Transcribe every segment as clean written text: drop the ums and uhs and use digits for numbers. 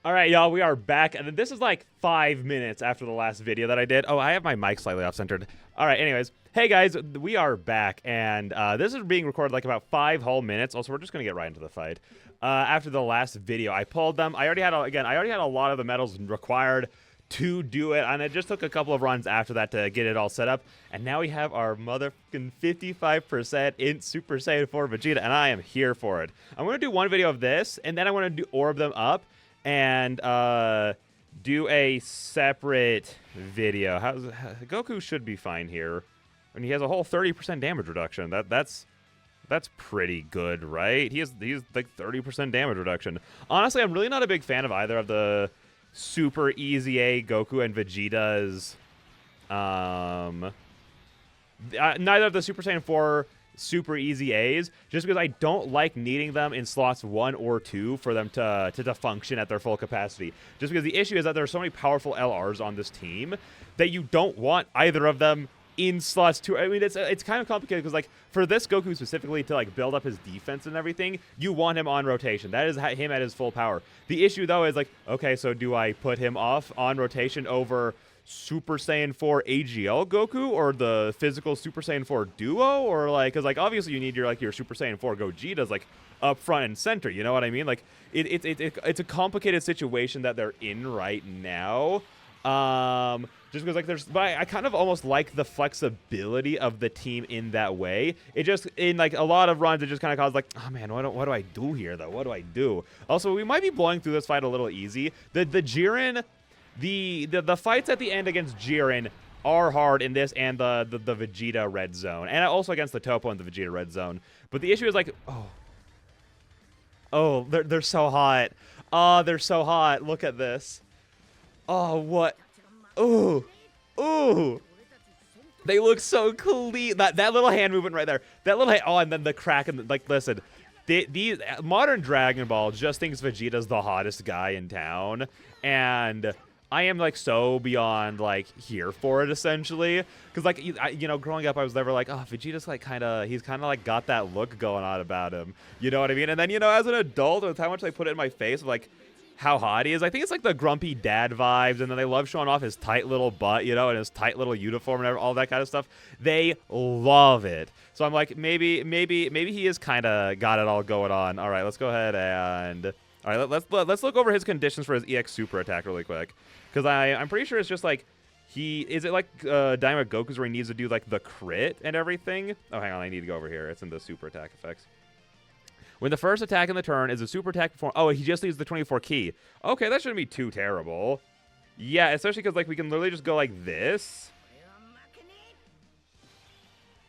All right, y'all, we are back, and then this is like 5 minutes after the last video that I did. Oh, I have my mic slightly off-centered. All right, anyways. Hey, guys, we are back, and this is being recorded like about 5 whole minutes. Also, we're just going to get right into the fight. After the last video, I pulled them. I already had a lot of the medals required to do it, and it just took a couple of runs after that to get it all set up. And now we have our motherfucking 55% INT Super Saiyan 4 Vegeta, and I am here for it. I'm going to do one video of this, and then I want to orb them up and do a separate video. Goku should be fine here. And he has a whole 30% damage reduction. That's pretty good, right? He's like 30% damage reduction. Honestly, I'm really not a big fan of either of the Super Easy A Goku and Vegeta's. Neither of the Super Saiyan 4 Super Easy A's, just because I don't like needing them in slots 1 or 2 for them to function at their full capacity. Just because the issue is that there are so many powerful LRs on this team that you don't want either of them in slots 2. I mean, it's kind of complicated because, like, for this Goku specifically to, like, build up his defense and everything, you want him on rotation. That is him at his full power. The issue, though, is, like, okay, so do I put him off on rotation over Super Saiyan 4 AGL Goku or the physical Super Saiyan 4 duo? Or, like, because, like, obviously you need your Super Saiyan 4 Gogetas, like, up front and center, you know what I mean? Like, it's a complicated situation that they're in right now. Just because, like, but I kind of almost like the flexibility of the team in that way. It just, in, like, a lot of runs, it just kind of causes, like, oh, man, what do I do here, though? What do I do? Also, we might be blowing through this fight a little easy. The Jiren, the fights at the end against Jiren are hard in this and the Vegeta red zone. And also against the Topo and the Vegeta red zone. But the issue is, like, oh, they're so hot. Oh, they're so hot. Look at this. Oh, what? Ooh. Ooh. They look so clean. That little hand movement right there. That little hand. Oh, and then the crack. And like, listen. These modern Dragon Ball just thinks Vegeta's the hottest guy in town. And I am, like, so beyond, like, here for it, essentially. Because, like, you know, growing up, I was never like, oh, Vegeta's, like, he's kind of, like, got that look going on about him. You know what I mean? And then, you know, as an adult, with how much they put it in my face, like, how hot he is. I think it's like the grumpy dad vibes, and then they love showing off his tight little butt, you know, and his tight little uniform and all that kind of stuff. They love it. So I'm like, maybe he is kind of got it all going on. All right, let's go ahead and all right, let's look over his conditions for his EX super attack really quick, because I'm pretty sure it's just like is it like Daima Goku's where he needs to do like the crit and everything. Oh, hang on, I need to go over here. It's in the super attack effects. When the first attack in the turn is a super attack perform. Oh, he just needs the 24 key. Okay, that shouldn't be too terrible. Yeah, especially because, like, we can literally just go like this.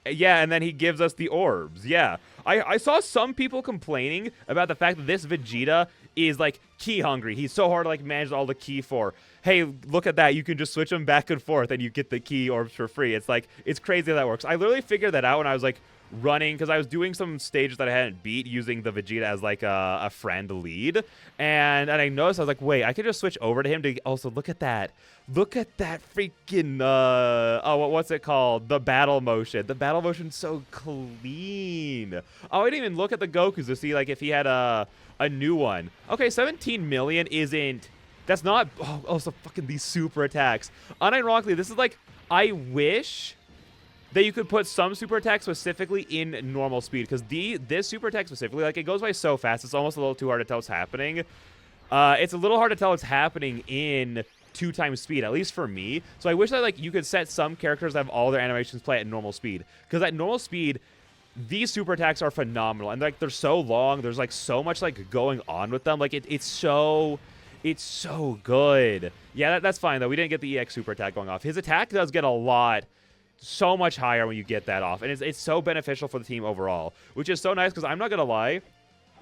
Yeah, and then he gives us the orbs. Yeah. I saw some people complaining about the fact that this Vegeta is, like, key hungry. He's so hard to, like, manage all the key for. Hey, look at that. You can just switch them back and forth and you get the key orbs for free. It's like, it's crazy how that works. I literally figured that out when I was, like, running, because I was doing some stages that I hadn't beat using the Vegeta as, like, a friend lead, and I noticed, I was like, wait, I could just switch over to him to also look at that freaking what's it called, the battle motion's so clean. Oh, I didn't even look at the Gokus to see, like, if he had a new one. Okay, 17 million isn't, that's not, also fucking these super attacks. Unironically, this is like, I wish that you could put some super attacks specifically in normal speed, because this super attack specifically, like, it goes by so fast, it's almost a little too hard to tell what's happening. It's a little hard to tell what's happening in 2 times speed, at least for me. So I wish that, like, you could set some characters that have all their animations play at normal speed, because at normal speed, these super attacks are phenomenal, and, like, they're so long. There's, like, so much, like, going on with them. Like, it's so good. Yeah, that's fine though. We didn't get the EX super attack going off. His attack does get so much higher when you get that off, and it's so beneficial for the team overall, which is so nice, because I'm not gonna lie,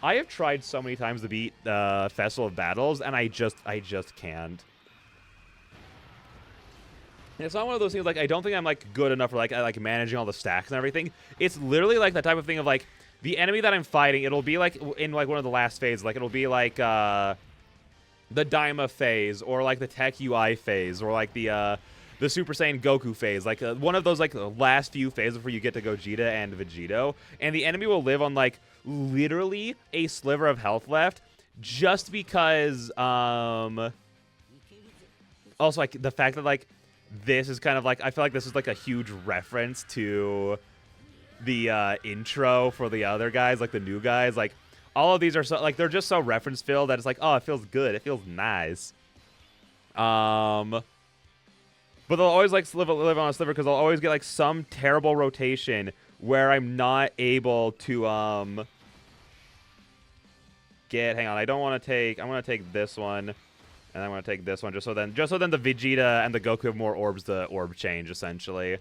I have tried so many times to beat Festival of Battles, and I just can't. And it's not one of those things, like, I don't think I'm, like, good enough for, like managing all the stacks and everything. It's literally, like, that type of thing of, like, the enemy that I'm fighting, it'll be, like, in, like, one of the last phases, like, it'll be, like, the Daima phase, or, like, the Tech UI phase, or, like, the Super Saiyan Goku phase, like one of those, like, last few phases where you get to Gogeta and Vegito, and the enemy will live on, like, literally a sliver of health left, just because also like the fact that like this is kind of like, I feel like this is like a huge reference to the intro for the other guys, like the new guys. Like all of these are so like, they're just so reference filled that it's like, oh, it feels good, it feels nice. But they'll always like live on a sliver because they'll always get like some terrible rotation where I'm not able to hang on, I don't want to take, I'm going to take this one, and I'm going to take this one just so then the Vegeta and the Goku have more orbs to orb change, essentially.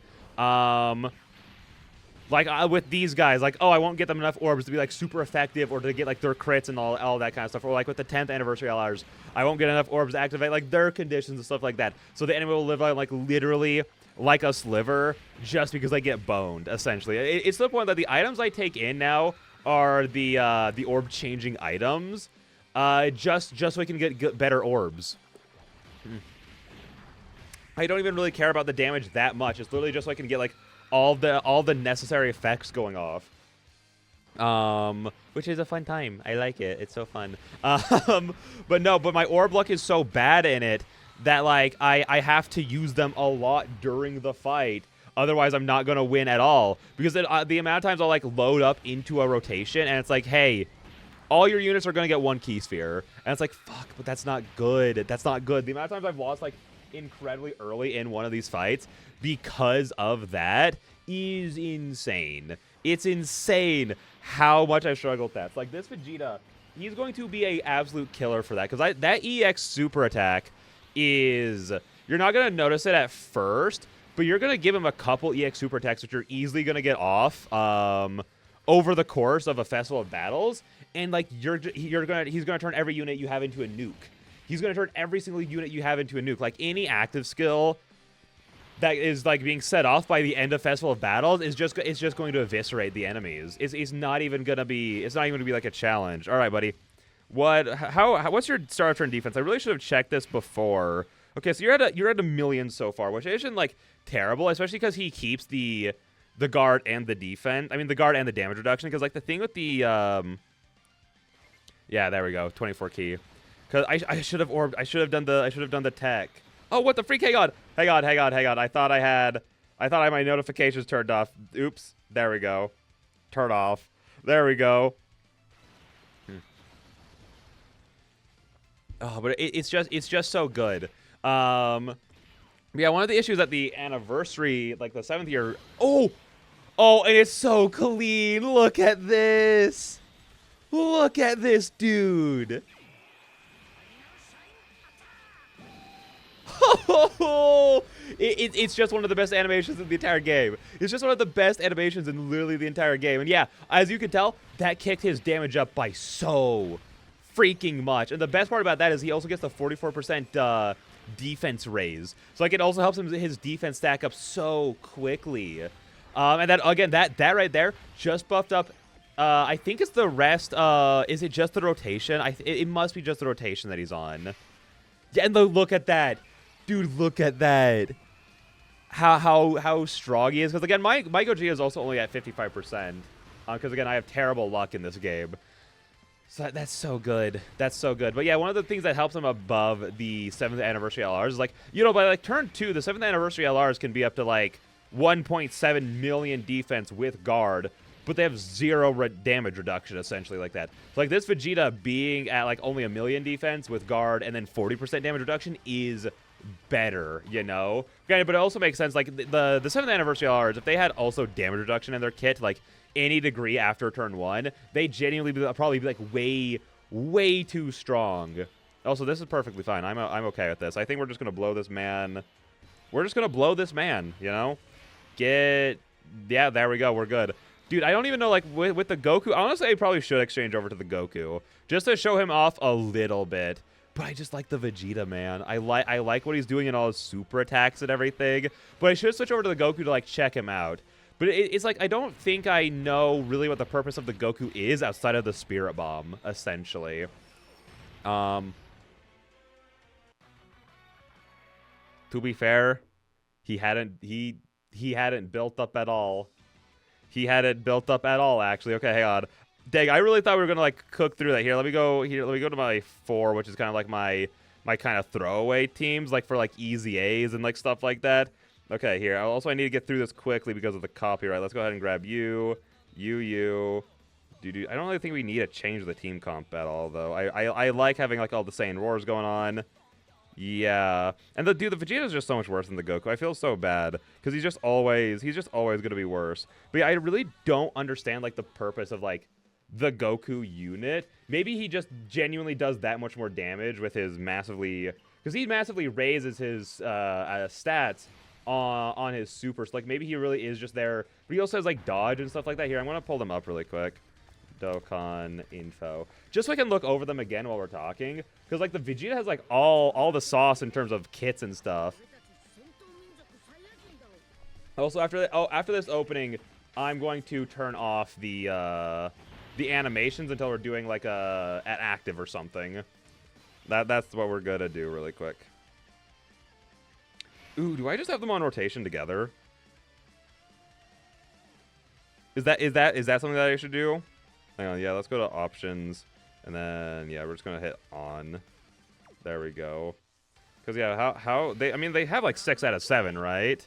Like with these guys, like, oh, I won't get them enough orbs to be like super effective or to get like their crits and all that kind of stuff. Or like with the 10th anniversary LRs, I won't get enough orbs to activate like their conditions and stuff like that. So the enemy will live on like literally like a sliver just because they get boned, essentially. It's to the point that the items I take in now are the orb changing items, just so we can get better orbs. I don't even really care about the damage that much. It's literally just so I can get like all the necessary effects going off. Which is a fun time. I like it. It's so fun. But my orb luck is so bad in it that like I have to use them a lot during the fight. Otherwise, I'm not gonna win at all, because the amount of times I'll like load up into a rotation and it's like, hey, all your units are gonna get one key sphere, and it's like, fuck, but that's not good. That's not good. The amount of times I've lost like incredibly early in one of these fights because of that is insane. It's insane how much I've struggled with that. It's like this Vegeta, he's going to be a absolute killer for that, because that EX super attack is, you're not gonna notice it at first, but you're gonna give him a couple EX super attacks which you're easily gonna get off over the course of a Festival of Battles, and like he's gonna turn every unit you have into a nuke. He's gonna turn every single unit you have into a nuke. Like any active skill that is like being set off by the end of Festival of Battles is just going to eviscerate the enemies. It's not even gonna be like a challenge. All right, buddy. What's your start of turn defense? I really should have checked this before. Okay, so you're at a million so far, which isn't like terrible, especially because he keeps the guard and the defense. I mean, the guard and the damage reduction. Because like the thing with the yeah, there we go, 24 key. Because I should have orbed. I should have done the tech. Oh, what the freak? Hang on. I thought I had my notifications turned off. Oops. There we go. Turn off. There we go. Oh, but it's just so good. Yeah, one of the issues at the anniversary, like the 7th year. Oh, and it's so clean. Look at this. Look at this, dude. It's just one of the best animations in the entire game. It's just one of the best animations in literally the entire game. And yeah, as you can tell, that kicked his damage up by so freaking much. And the best part about that is he also gets the 44% defense raise. So like it also helps him his defense stack up so quickly. And then again, that right there just buffed up. I think it's the rest. Is it just the rotation? It must be just the rotation that he's on. Yeah, and look at that. Dude, look at that. How strong he is. Because again, my Gogeta is also only at 55%. Because again, I have terrible luck in this game. So that's so good. That's so good. But yeah, one of the things that helps him above the 7th anniversary LRs is like, you know, by like turn 2, the 7th anniversary LRs can be up to like 1.7 million defense with guard, but they have 0 damage reduction, essentially, like that. So like this Vegeta being at like only 1 million defense with guard and then 40% damage reduction is better, you know? Okay, but it also makes sense, like the 7th anniversary LRs, if they had also damage reduction in their kit, like any degree after turn 1, they genuinely probably be like way too strong. Also, this is perfectly fine. I'm okay with this. I think we're just gonna blow this man. We're just gonna blow this man, you know? Yeah, there we go. We're good. Dude, I don't even know, like, with the Goku, honestly, I probably should exchange over to the Goku, just to show him off a little bit. But I just like the Vegeta, man. I like what he's doing in all his super attacks and everything. But I should switch over to the Goku to, like, check him out. But it's like, I don't think I know really what the purpose of the Goku is outside of the Spirit Bomb, essentially. To be fair, he hadn't built up at all. He hadn't built up at all, actually. Okay, hang on. Dang, I really thought we were gonna like cook through that. Here, let me go to my 4, which is kind of like my kind of throwaway teams, like for like easy A's and like stuff like that. Okay, here. Also, I need to get through this quickly because of the copyright. Let's go ahead and grab you. I don't really think we need to change the team comp at all, though. I like having like all the Saiyan roars going on. Yeah, and the Vegeta is just so much worse than the Goku. I feel so bad because he's just always gonna be worse. But yeah, I really don't understand like the purpose of like the Goku unit. Maybe he just genuinely does that much more damage with his massively, because he massively raises his stats on his supers. Like maybe he really is just there. But he also has like dodge and stuff like that. Here, I'm gonna pull them up really quick. Dokkan info, just so I can look over them again while we're talking, because like the Vegeta has like all the sauce in terms of kits and stuff. Also, after this opening, I'm going to turn off the animations until we're doing like at active or something. That's what we're gonna do really quick. Ooh, do I just have them on rotation together? Is that something that I should do? Hang on, yeah, let's go to options, and then, yeah, we're just going to hit on. There we go. Because, yeah, they have, like, 6 out of 7, right?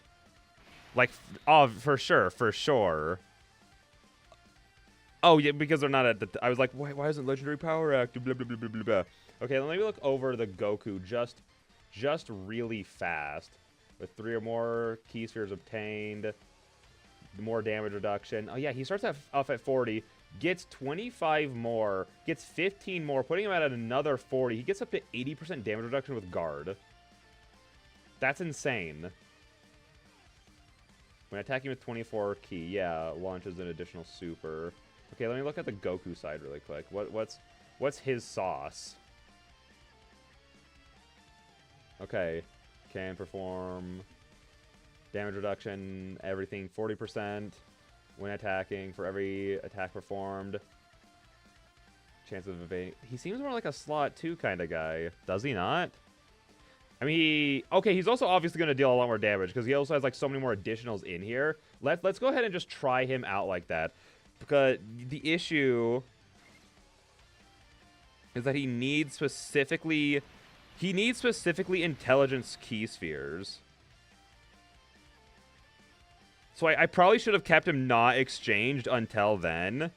Like, oh, for sure. Oh, yeah, because they're not at the, I was like, why isn't Legendary Power active, blah, blah, blah, blah, blah, blah. Okay, let me look over the Goku just really fast. With 3 or more key spheres obtained, more damage reduction. Oh, yeah, he starts off at 40. Gets 25 more, gets 15 more, putting him at another 40. He gets up to 80% damage reduction with guard. That's insane. When attacking with 24 key, yeah, launches an additional super. Okay, let me look at the Goku side really quick. What's his sauce? Okay, can perform damage reduction, everything 40%. When attacking, for every attack performed. Chance of evading. He seems more like a slot 2 kind of guy. Does he not? I mean, okay, he's also obviously going to deal a lot more damage because he also has like so many more additionals in here. Let's go ahead and just try him out like that. Because the issue is that he needs specifically intelligence key spheres. So I probably should have kept him not exchanged until then.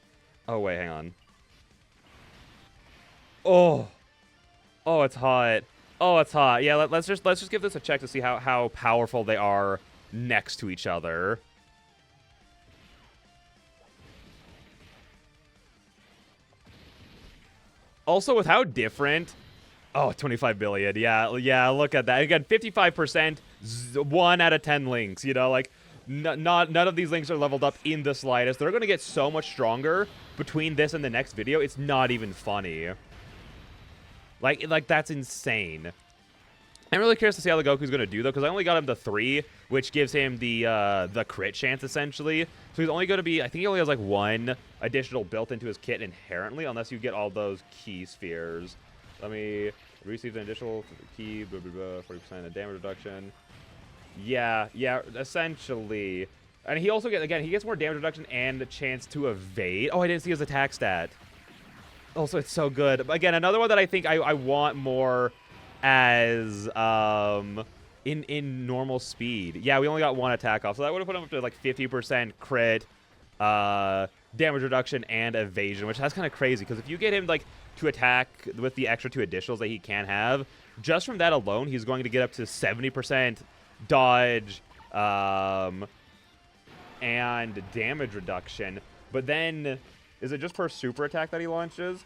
Oh, wait, hang on. Oh, it's hot. Oh, it's hot. Yeah, let's just give this a check to see how powerful they are next to each other. Also, with how different... Oh, 25 billion. Yeah, look at that. Again, 55%, 1 out of 10 links, you know, like... None of these links are leveled up in the slightest. They're going to get so much stronger between this and the next video. It's not even funny. Like that's insane. I'm really curious to see how the Goku's going to do, though, because I only got him to 3, which gives him the crit chance, essentially. So he's only going to be... I think he only has, like, 1 additional built into his kit inherently, unless you get all those key spheres. Let me... Receive an additional key, blah, blah, blah, 40% of damage reduction. Yeah, essentially. And he also he gets more damage reduction and a chance to evade. Oh, I didn't see his attack stat. Also, it's so good. Again, another one that I think I want more as in normal speed. Yeah, we only got 1 attack off, so that would have put him up to like 50% crit, damage reduction, and evasion, which that's kind of crazy, because if you get him like to attack with the extra 2 additionals that he can have, just from that alone, he's going to get up to 70% dodge and damage reduction. But then, is it just per super attack that he launches?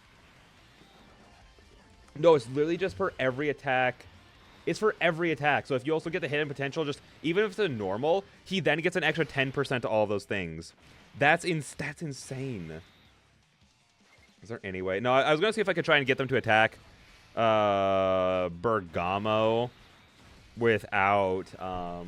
No, it's literally just for every attack. It's for every attack. So if you also get the hidden potential, just even if it's a normal, he then gets an extra 10% to all those things. That's insane. Is there any way? No, I was gonna see if I could try and get them to attack Bergamo without I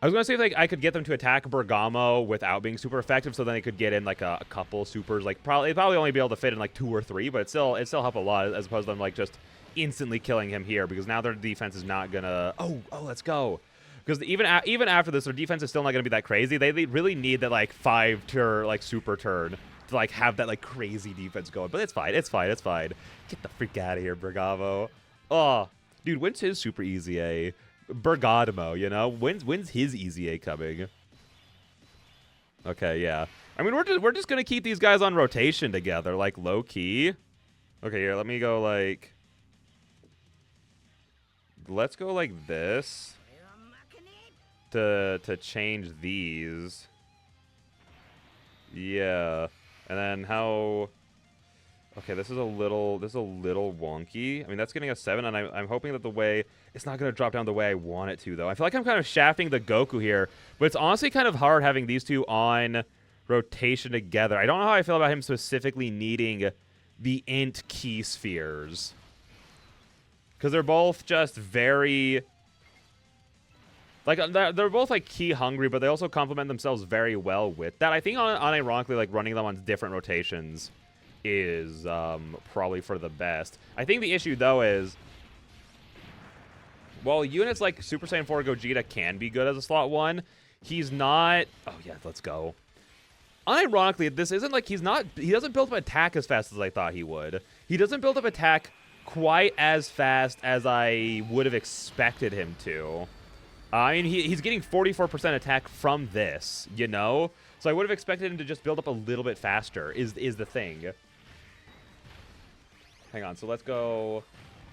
was gonna see if I could get them to attack Bergamo without being super effective, so then they could get in like a couple supers. Like probably only be able to fit in like 2 or 3, but it still help a lot, as opposed to them like just instantly killing him here, because now their defense is not gonna... Oh, let's go. Because even after this, their defense is still not going to be that crazy. They really need that, like, 5-turn, like, super turn to, like, have that, like, crazy defense going. But it's fine. It's fine. It's fine. Get the freak out of here, Bergamo. Oh, dude, when's his super easy A? Bergamo, you know? When's his easy A coming? Okay, yeah. I mean, we're just going to keep these guys on rotation together, like, low-key. Okay, here, let me go, like... Let's go like this to change these. Yeah. And then how... Okay, this is a little wonky. I mean, that's getting a 7, and I'm hoping that the way... It's not going to drop down the way I want it to, though. I feel like I'm kind of shafting the Goku here, but it's honestly kind of hard having these two on rotation together. I don't know how I feel about him specifically needing the INT key spheres. Because they're both just very... Like, they're both, like, key hungry, but they also complement themselves very well with that. I think, unironically, like, running them on different rotations is probably for the best. I think the issue, though, is... While units like Super Saiyan 4 Gogeta can be good as a slot 1, he's not... Oh, yeah, let's go. Unironically, this isn't like he doesn't build up attack as fast as I thought he would. He doesn't build up attack quite as fast as I would have expected him to. I mean, he's getting 44% attack from this, you know? So I would have expected him to just build up a little bit faster, is the thing. Hang on, so let's go...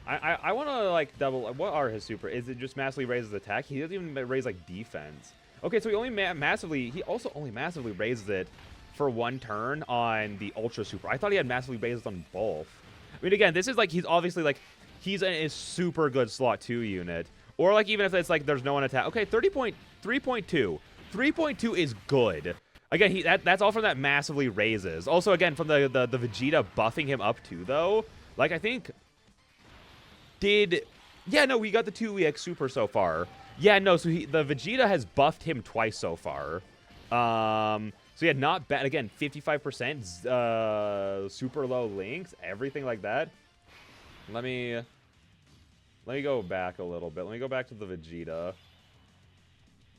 I want to, like, double... What are his super... Is it just massively raises attack? He doesn't even raise, like, defense. Okay, so he only He also only massively raises it for 1 turn on the Ultra Super. I thought he had massively raises on both. I mean, again, this is, like, he's obviously, like... He's a super good slot 2 unit. Or, like, even if it's, like, there's no one attack. Okay, 3.2. 3.2 is good. Again, that's all from that massively raises. Also, again, from the Vegeta buffing him up, too, though. Like, I think... Yeah, no, we got the 2EX Super so far. Yeah, no, so the Vegeta has buffed him twice so far. So yeah, not bad. Again, 55%, super low links, everything like that. Let me go back a little bit. Let me go back to the Vegeta.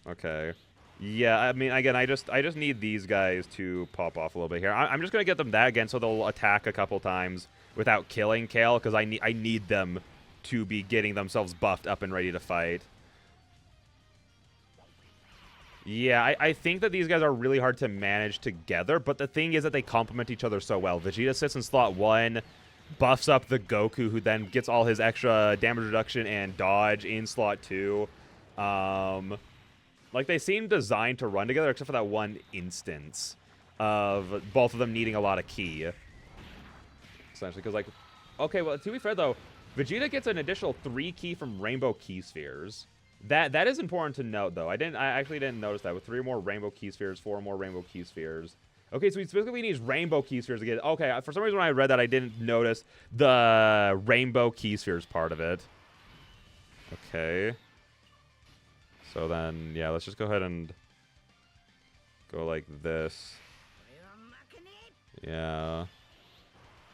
Okay. Yeah, I mean, again, I just need these guys to pop off a little bit here. I'm just gonna get them that again, so they'll attack a couple times without killing Kale, because I need them to be getting themselves buffed up and ready to fight. Yeah, I think that these guys are really hard to manage together, but the thing is that they complement each other so well. Vegeta sits in slot 1, buffs up the Goku, who then gets all his extra damage reduction and dodge in slot 2. Like, they seem designed to run together, except for that one instance of both of them needing a lot of ki. Essentially, because, like... Okay, well, to be fair, though, Vegeta gets an additional 3 ki from Rainbow Ki Spheres. That is important to note, though. I actually didn't notice that. With 3 more Rainbow Ki Spheres, 4 more Rainbow Ki Spheres. Okay, so he specifically needs Rainbow Ki Spheres to get... Okay, for some reason when I read that, I didn't notice the Rainbow Ki Spheres part of it. Okay. So then, yeah, let's just go ahead and go like this. Yeah.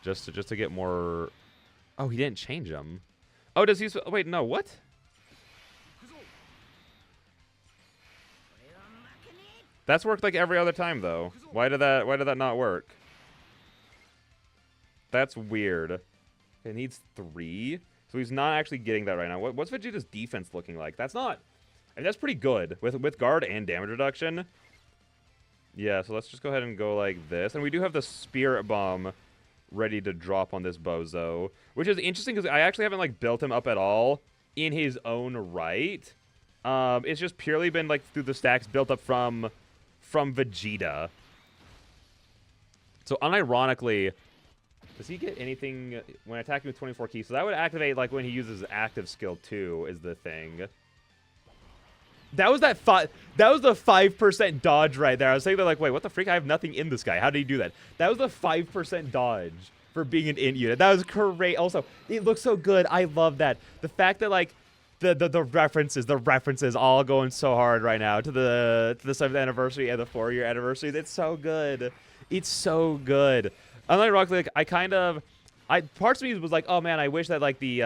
Just to get more... Oh, he didn't change them. Oh, does he... Wait, no, what? That's worked like every other time, though. Why did that not work? That's weird. It needs 3? So he's not actually getting that right now. What's Vegeta's defense looking like? That's not... I mean, that's pretty good. With guard and damage reduction. Yeah, so let's just go ahead and go like this. And we do have the Spirit Bomb ready to drop on this bozo, which is interesting because I actually haven't, like, built him up at all in his own right. It's just purely been, like, through the stacks built up from Vegeta. So unironically, does he get anything when attacking with 24 keys? So that would activate, like, when he uses active skill 2 is the thing. That was the 5% dodge right there. I was saying that, like, wait, what the freak? I have nothing in this guy. How did he do that? That was the 5% dodge for being an INT unit. That was great. Also, it looks so good. I love that. The fact that, like, the references all going so hard right now to the 7th anniversary and the 4-year anniversary. It's so good. It's so good. Unironically, like, parts of me was like, oh man, I wish that like the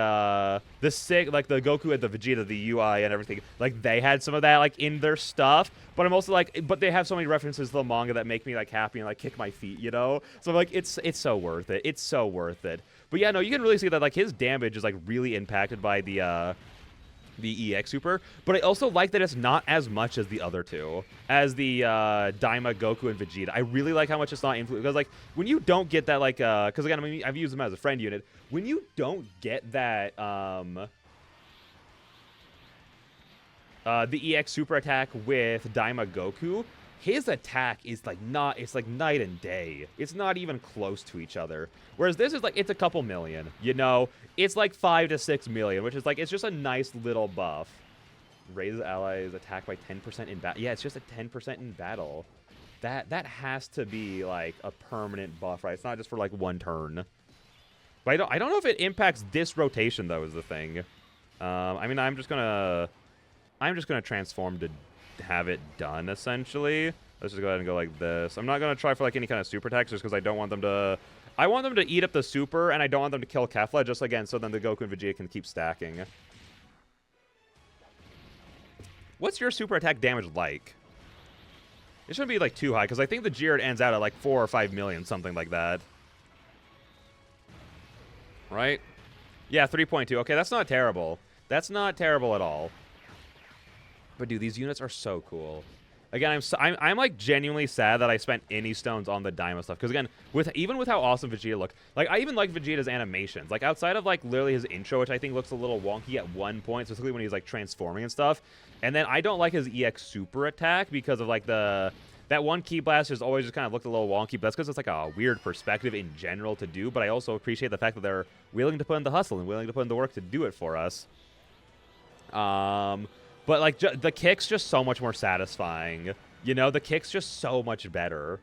Goku and the Vegeta, the UI and everything, like they had some of that like in their stuff. But I'm also like, but they have so many references to the manga that make me like happy and like kick my feet, you know? So I'm like, it's so worth it. It's so worth it. But yeah, no, you can really see that like his damage is like really impacted by the EX Super, but I also like that it's not as much as the other two, as the Daima, Goku, and Vegeta. I really like how much it's not influenced, because like when you don't get that like, because again, I mean, I've used them as a friend unit. When you don't get that the EX Super attack with Daima Goku, his attack is like it's like night and day. It's not even close to each other. Whereas this is like, it's a couple million, you know? It's like 5 to 6 million, which is like, it's just a nice little buff. Raises allies attack by 10% in battle. Yeah, it's just a 10% in battle. That has to be like a permanent buff, right? It's not just for like one turn. But I don't know if it impacts this rotation though, is the thing. I mean, I'm just gonna transform to have it done, essentially. Let's just go ahead and go like this. I'm not going to try for like any kind of super attacks just because I don't want them to... I want them to eat up the super, and I don't want them to kill Kefla, just again, so then the Goku and Vegeta can keep stacking. What's your super attack damage like? It shouldn't be like too high, because I think the Jiren ends out at like 4 or 5 million, something like that. Right? Yeah, 3.2. Okay, that's not terrible. That's not terrible at all. But dude, these units are so cool. Again, I'm like genuinely sad that I spent any stones on the Daima stuff, because again, even with how awesome Vegeta looked, like I even like Vegeta's animations. Like outside of like literally his intro, which I think looks a little wonky at one point, specifically when he's like transforming and stuff. And then I don't like his EX Super attack because of like that one Ki Blast just always just kind of looked a little wonky, but that's because it's like a weird perspective in general to do. But I also appreciate the fact that they're willing to put in the hustle and willing to put in the work to do it for us. But, like, the kick's just so much more satisfying. You know, the kick's just so much better.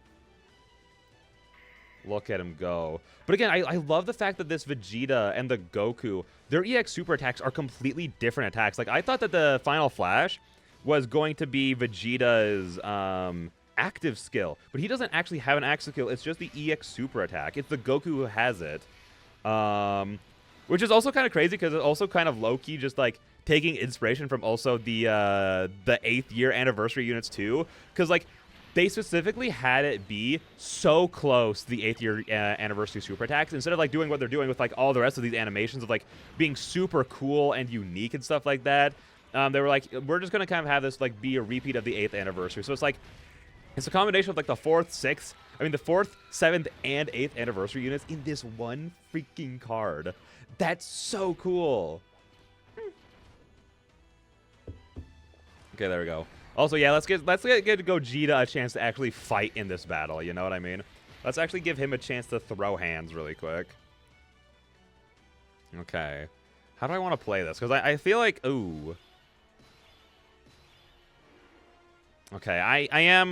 Look at him go. But again, I love the fact that this Vegeta and the Goku, their EX Super attacks are completely different attacks. Like, I thought that the Final Flash was going to be Vegeta's active skill. But he doesn't actually have an active skill. It's just the EX Super attack. It's the Goku who has it. Which is also kind of crazy because it's also kind of low-key just, like, taking inspiration from also the 8th year anniversary units too, because like they specifically had it be so close to the 8th year anniversary super attacks, instead of like doing what they're doing with like all the rest of these animations of like being super cool and unique and stuff like that. They were like, we're just gonna kind of have this like be a repeat of the 8th anniversary. So it's like it's a combination of like the 4th, 6th, I mean the 4th, 7th, and 8th anniversary units in this one freaking card. That's so cool. Okay, there we go. Also, yeah, let's get Gogeta a chance to actually fight in this battle. You know what I mean? Let's actually give him a chance to throw hands really quick. Okay. How do I want to play this? Because I feel like... Ooh. Okay, I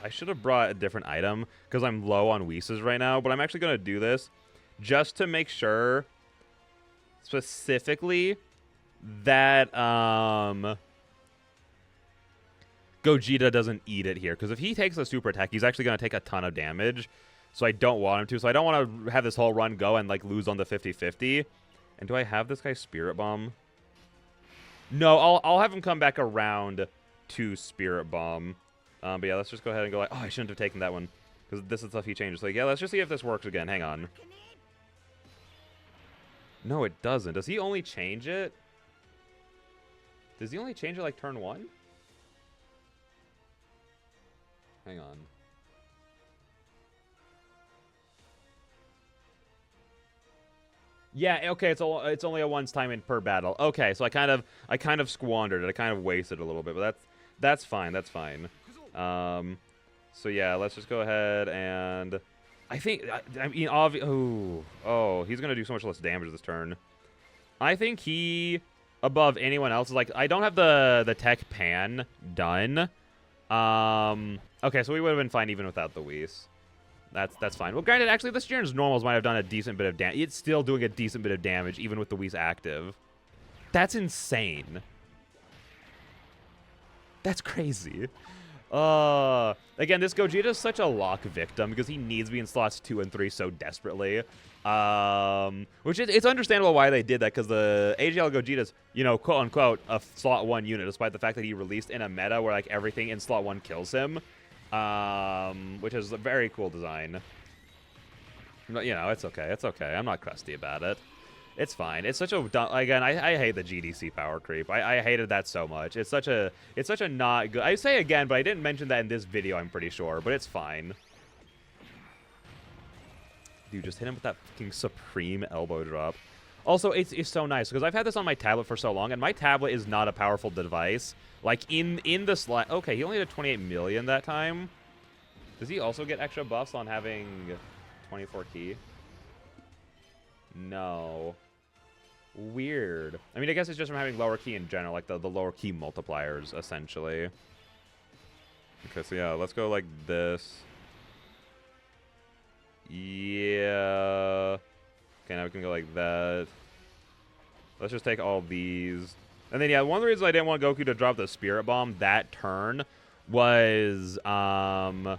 should have brought a different item because I'm low on Whis right now. But I'm actually going to do this just to make sure specifically that... Gogeta doesn't eat it here, because if he takes a super attack, he's actually going to take a ton of damage, so I don't want him to. So I don't want to have this whole run go and like lose on the 50-50. And do I have this guy's Spirit Bomb? No, I'll have him come back around to Spirit Bomb. But yeah, let's just go ahead and go like, oh, I shouldn't have taken that one, because this is stuff he changes. Like, yeah, let's just see if this works again. Hang on. No, it doesn't. Does he only change it? Does he only change it like turn 1? Hang on. Yeah, okay, it's only a once time in per battle. Okay, so I kind of squandered it. I kind of wasted a little bit, but that's fine. That's fine. So yeah, let's just go ahead and I think I mean oh, he's going to do so much less damage this turn. I think he above anyone else is like, I don't have the tech pan done. Okay, so we would have been fine even without the Whis. That's fine. Well, granted, actually, this Jiren's normals might have done a decent bit of damage. It's still doing a decent bit of damage, even with the Whis active. That's insane. That's crazy. Again, this Gogeta is such a lock victim because he needs to be in slots 2 and 3 so desperately. Which it's understandable why they did that, because the AGL Gogeta's, you know, quote unquote, a slot 1 unit, despite the fact that he released in a meta where like everything in slot 1 kills him. Which is a very cool design. But, you know, it's okay. It's okay. I'm not crusty about it. It's fine. It's such a again. I hate the GDC power creep. I hated that so much. It's such a not good. I say again, but I didn't mention that in this video. I'm pretty sure, but it's fine. Dude, just hit him with that fucking supreme elbow drop. Also, it's so nice because I've had this on my tablet for so long, and my tablet is not a powerful device. Like in the slot. Okay, he only had 28 million that time. Does he also get extra buffs on having 24 key? No. Weird. I mean, I guess it's just from having lower key in general, like the lower key multipliers, essentially. Okay, so yeah, let's go like this. Yeah. Okay, now we can go like that. Let's just take all these. And then, yeah, one of the reasons I didn't want Goku to drop the Spirit Bomb that turn was, Gogeta,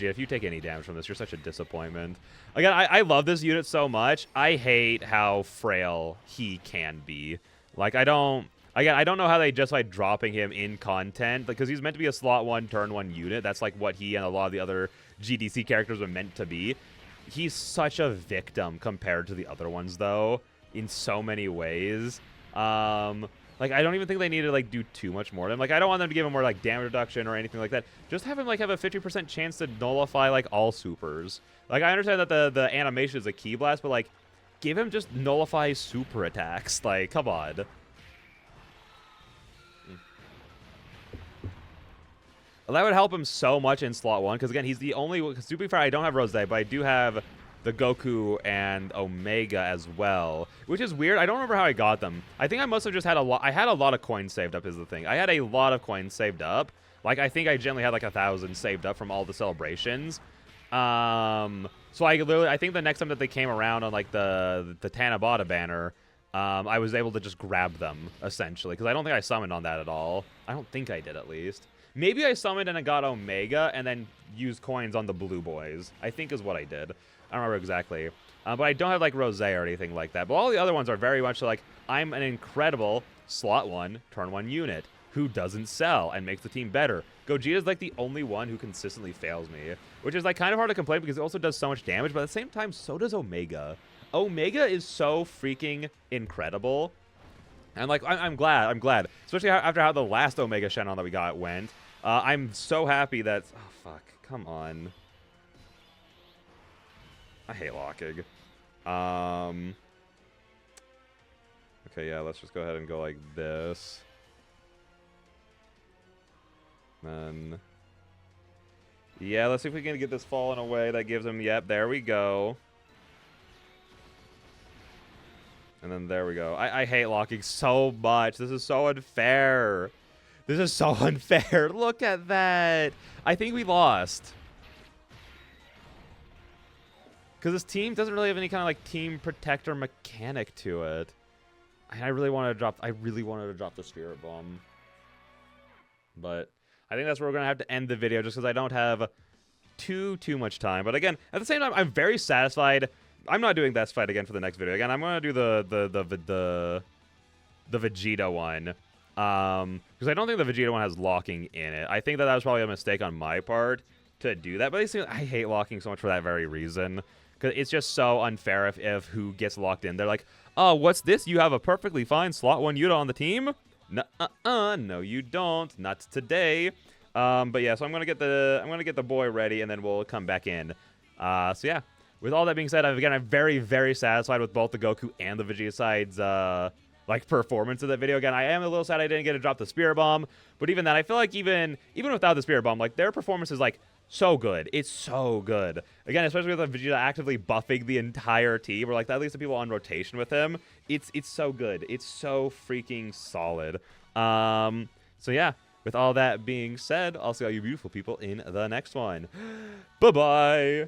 if you take any damage from this, you're such a disappointment. Again, I love this unit so much. I hate how frail he can be. Like, I don't know how they justify dropping him in content, because he's meant to be a slot 1, turn 1 unit. That's like what he and a lot of the other GDC characters are meant to be. He's such a victim compared to the other ones, though, in so many ways. Like, I don't even think they need to, like, do too much more to him. Like, I don't want them to give him more, like, damage reduction or anything like that. Just have him, like, have a 50% chance to nullify, like, all supers. Like, I understand that the animation is a key blast, but, like, give him just nullify super attacks. Like, come on. Well, that would help him so much in slot 1, because, again, he's the only... To be fair, I don't have Rose, but I do have the Goku and Omega as well, which is weird. I don't remember how I got them. I think I must have just had a lot. I had a lot of coins saved up is the thing. I had a lot of coins saved up. Like, I think I generally had like 1,000 saved up from all the celebrations. So I think the next time that they came around on like the Tanabata banner, I was able to just grab them essentially, because I don't think I summoned on that at all. I don't think I did, at least. Maybe I summoned and I got Omega and then used coins on the blue boys, I think is what I did. I don't remember exactly. But I don't have, like, Rose or anything like that. But all the other ones are very much like, I'm an incredible slot 1, turn 1 unit who doesn't sell and makes the team better. Gogeta's, like, the only one who consistently fails me, which is, like, kind of hard to complain because it also does so much damage, but at the same time, so does Omega. Omega is so freaking incredible. And, like, I'm glad. Especially after how the last Omega Shenron that we got went. I'm so happy that... Oh, fuck. Come on. I hate locking. Okay, yeah, let's just go ahead and go like this. Then... Yeah, let's see if we can get this falling away. That gives him... Yep, there we go. And then there we go. I hate locking so much. This is so unfair. This is so unfair. Look at that. I think we lost. Because this team doesn't really have any kind of like team protector mechanic to it. I really wanted to drop the Spirit Bomb. But I think that's where we're gonna have to end the video, just because I don't have too much time. But again, at the same time, I'm very satisfied. I'm not doing this fight again for the next video. Again, I'm gonna do the Vegeta one. Because I don't think the Vegeta one has locking in it. I think that was probably a mistake on my part to do that. But I hate locking so much for that very reason. Because it's just so unfair if who gets locked in. They're like, oh, what's this? You have a perfectly fine slot 1 unit on the team? No, you don't. Not today. But yeah, so I'm gonna get the boy ready, and then we'll come back in. So yeah, with all that being said, I'm very, very satisfied with both the Goku and the Vegeta sides. Like performance of that video. Again, I am a little sad I didn't get to drop the Spirit Bomb, but even then, I feel like even without the Spirit Bomb, like their performance is like so good. It's so good. Again, especially with Vegeta actively buffing the entire team, or like at least the people on rotation with him. It's so good. It's so freaking solid. So yeah, with all that being said, I'll see all you beautiful people in the next one. Bye-bye.